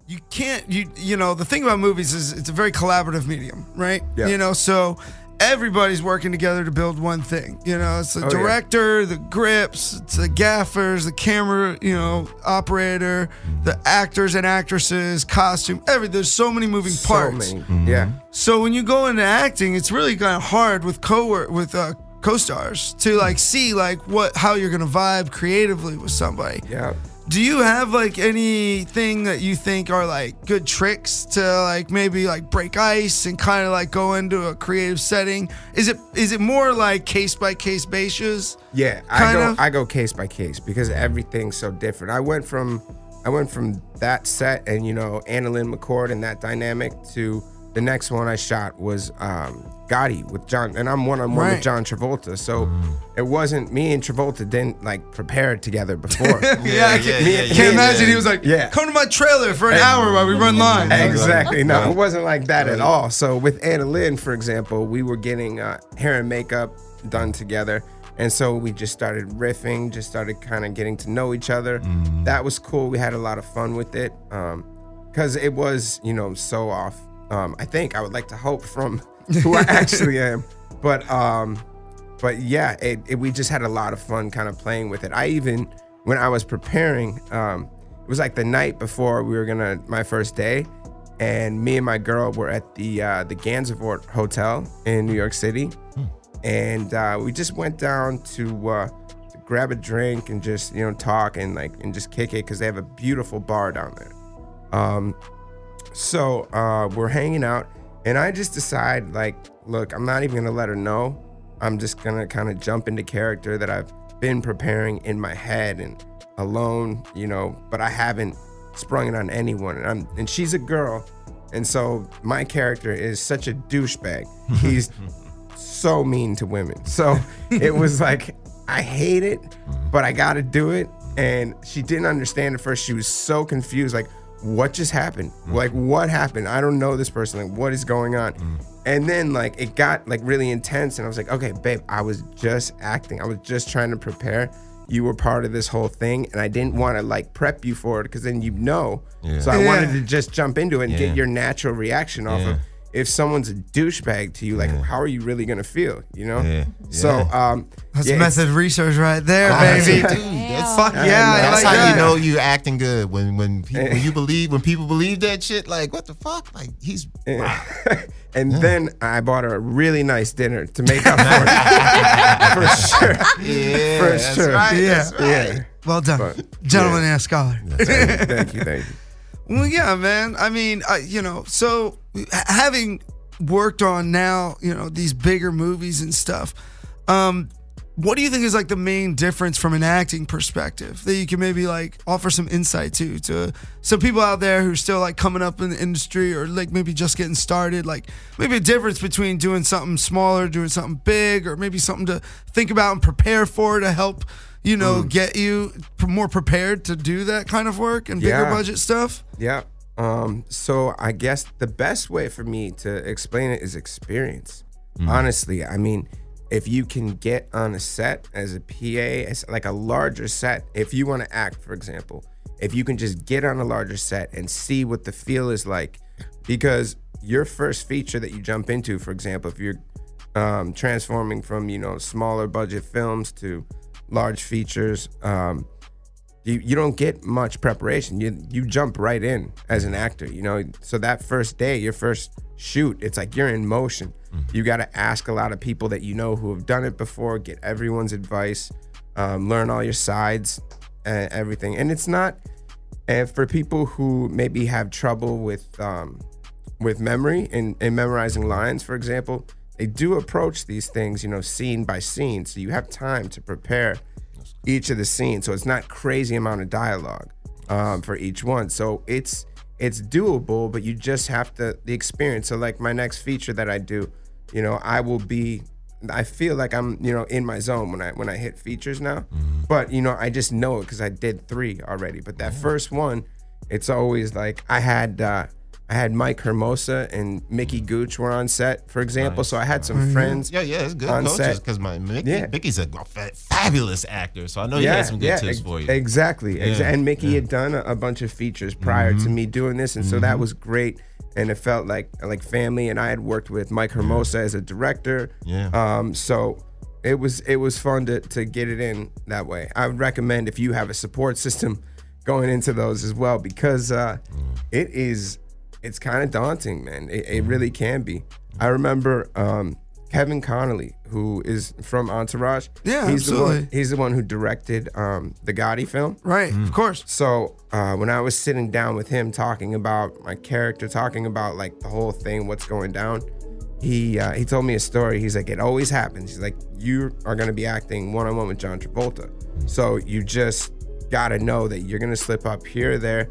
you can't, you know, the thing about movies is it's a very collaborative medium, right? Yeah. You know, so everybody's working together to build one thing. You know, it's the director, the grips, it's the gaffers, the camera, you know, operator, the actors and actresses, costume, there's so many moving parts. So many. Yeah. So when you go into acting, it's really kind of hard with co-stars to like see like how you're gonna vibe creatively with somebody. Yeah. Do you have like anything that you think are like good tricks to like maybe like break ice and kind of like go into a creative setting? Is it more like case by case basis? Yeah, I go case by case because everything's so different. I went from that set and, you know, Anna Lynn McCord and that dynamic to the next one I shot was Gotti with John, and I'm one-on-one with John Travolta. So it wasn't, me and Travolta didn't like prepare together before. I can't imagine he was like, come to my trailer for an hour while we run lines. Exactly. No, it wasn't like that at all. So with Anna Lynn, for example, we were getting hair and makeup done together. And so we just started riffing, just started kind of getting to know each other. That was cool. We had a lot of fun with it because it was, you know, so off. I would like to hope from who I actually am, but yeah, we just had a lot of fun kind of playing with it. When I was preparing, it was like the night before my first day, and me and my girl were at the Gansevoort Hotel in New York City, and we just went down to grab a drink and just, you know, talk and just kick it because they have a beautiful bar down there. So we're hanging out, and I just decide, like, look, I'm not even gonna let her know. I'm just gonna kind of jump into character that I've been preparing in my head and alone, you know, but I haven't sprung it on anyone. And she's a girl, and so my character is such a douchebag. He's so mean to women. So it was like, I hate it, but I gotta do it. And she didn't understand at first. She was so confused, like, what just happened? Like, what happened? I don't know this person. Like, what is going on? And then, like, it got, like, really intense. And I was like, okay, babe, I was just acting. I was just trying to prepare. You were part of this whole thing. And I didn't want to, like, prep you for it because then you know. Yeah. So I wanted to just jump into it and get your natural reaction off of, if someone's a douchebag to you, like, how are you really going to feel, you know? Yeah. So, that's method research right there, baby. Dude, that's how you know you acting good. When people believe that shit, like, what the fuck? Like, he's wow. And then I bought her a really nice dinner to make up for it. For sure. Yeah, for that's sure. Right, yeah. that's right. Yeah. Well done. Gentleman and scholar. Thank you. Well, yeah, man. I mean, you know, so having worked on now, you know, these bigger movies and stuff, what do you think is like the main difference from an acting perspective that you can maybe like offer some insight to some people out there who are still like coming up in the industry or like maybe just getting started, like maybe a difference between doing something smaller, doing something big, or maybe something to think about and prepare for to help, you know, get you more prepared to do that kind of work and bigger budget stuff? Yeah. So I guess the best way for me to explain it is experience. Honestly, I mean, if you can get on a set as a PA, as like a larger set, if you want to act, for example, if you can just get on a larger set and see what the feel is like, because your first feature that you jump into, for example, if you're transforming from, you know, smaller budget films to large features, you don't get much preparation. You jump right in as an actor, you know. So that first day, your first shoot, it's like you're in motion. You got to ask a lot of people that you know who have done it before, get everyone's advice, learn all your sides and everything. And it's not, and for people who maybe have trouble with memory and memorizing lines, for example, they do approach these things, you know, scene by scene. So you have time to prepare each of the scenes. So it's not crazy amount of dialogue for each one. So it's doable, but you just have the experience. So like my next feature that I do, you know, I feel like I'm, you know, in my zone when I hit features now. But, you know, I just know it because I did 3 already. But that first one, it's always like I had I had Mike Hermosa and Mickey Gooch were on set, for example. Nice. So I had some friends. Yeah, it's good on coaches set. because Mickey's a fabulous actor, so I know he had some good tips for you. Exactly. And Mickey had done a bunch of features prior to me doing this, and so that was great. And it felt like family. And I had worked with Mike Hermosa as a director. Yeah. So it was fun to get it in that way. I would recommend if you have a support system going into those as well, because it's kind of daunting, man. It really can be. I remember Kevin Connolly, who is from Entourage. Yeah, he's absolutely. He's the one who directed the Gotti film. Right, of course. So when I was sitting down with him, talking about my character, talking about like the whole thing, what's going down, he told me a story. He's like, it always happens. He's like, you are going to be acting one-on-one with John Travolta. So you just got to know that you're going to slip up here or there.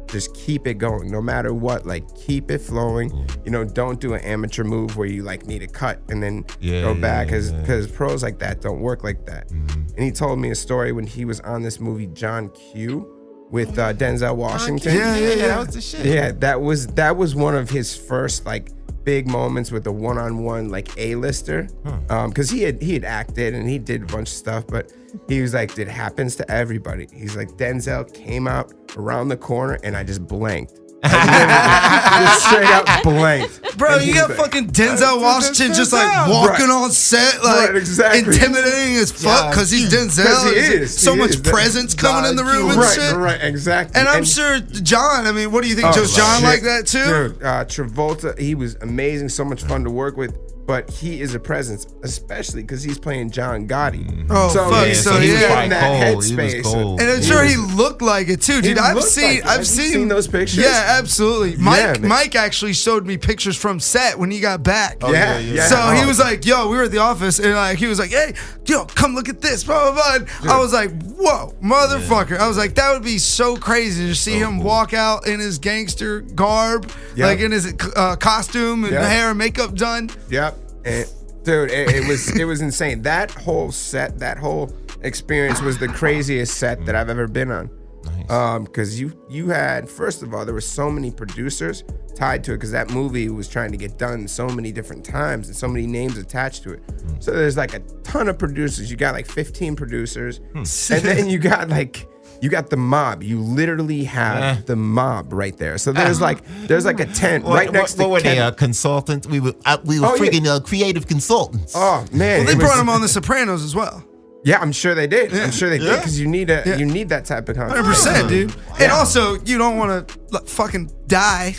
Just keep it going, no matter what. Like, keep it flowing. You know, don't do an amateur move where you like need a cut and then go back, because pros like that don't work like that. And he told me a story when he was on this movie John Q with Denzel Washington. Yeah, that was the shit. Yeah, that was one of his first like big moments with a one-on-one like A-lister, because he had acted and he did a bunch of stuff, but he was like, it happens to everybody. He's like, Denzel came out around the corner and I just blanked. Just straight up blanked. Bro, And you he's got like, fucking Denzel Washington just like walking on set, like intimidating as fuck, because he's Denzel. 'Cause he is. So He much is. presence coming in the room and Right, shit. right, exactly. And I'm sure John, I mean, what do you think? Just John like that too? Dude, Travolta, he was amazing, so much fun to work with. But he is a presence, especially because he's playing John Gotti. Oh, fuck. he's So, in yeah. that He was headspace. cold. And I'm sure he looked like it too, dude. I've seen those pictures. Yeah, absolutely. man. Mike actually showed me pictures from set when he got back. Yeah. So he was like, yo, we were at the office and like he was like, hey, yo, come look at this, blah, blah, blah. And I was like, whoa, motherfucker. I was like, that would be so crazy to see him walk out in his gangster garb, like in his costume and hair and makeup done. Yep. And dude, it was insane. That whole set, that whole experience was the craziest set that I've ever been on. Nice. Because you had, first of all, there were so many producers tied to it, because that movie was trying to get done so many different times and so many names attached to it. So there's like a ton of producers. You got like 15 producers, and then you got the mob. You literally have the mob right there. So there's like a tent right next to. What were they? Consultants? We were freaking creative consultants. Oh man! Well, they brought him on The Sopranos as well. Yeah, I'm sure they did. I'm sure they did, because you need that type of content. 100%, dude. And also, you don't want to fucking die.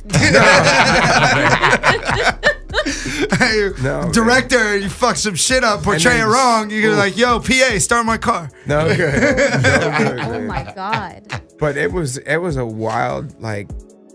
Hey, director, you fuck some shit up, portray it wrong. You're like, yo, PA, start my car. No good. Oh my God. But it was a wild like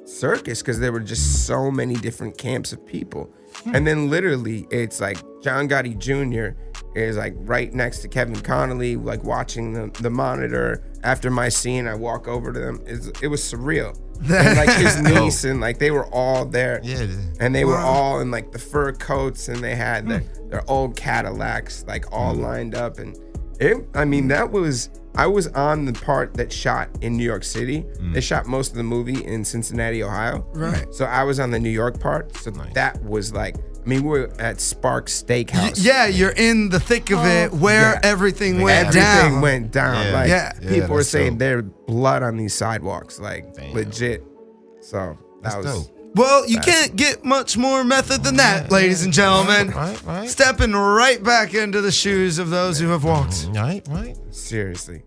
circus, because there were just so many different camps of people. And then literally it's like John Gotti Jr. is like right next to Kevin Connolly, like watching the monitor. After my scene, I walk over to them. It was surreal. And like his niece and like they were all there. Yeah. And they were all in like the fur coats, and they had their old Cadillacs like all lined up. And I was on the part that shot in New York City. They shot most of the movie in Cincinnati, Ohio. Right. So I was on the New York part. So that was like, we were at Sparks Steakhouse. Yeah, you're in the thick of it where everything went down. Everything went down. Yeah. Like, Yeah. people were that's saying dope. there's blood on these sidewalks, like legit. So that was dope. Well, you can't get much more method than that, ladies and gentlemen. Right. Stepping right back into the shoes of those who have walked. Right. seriously.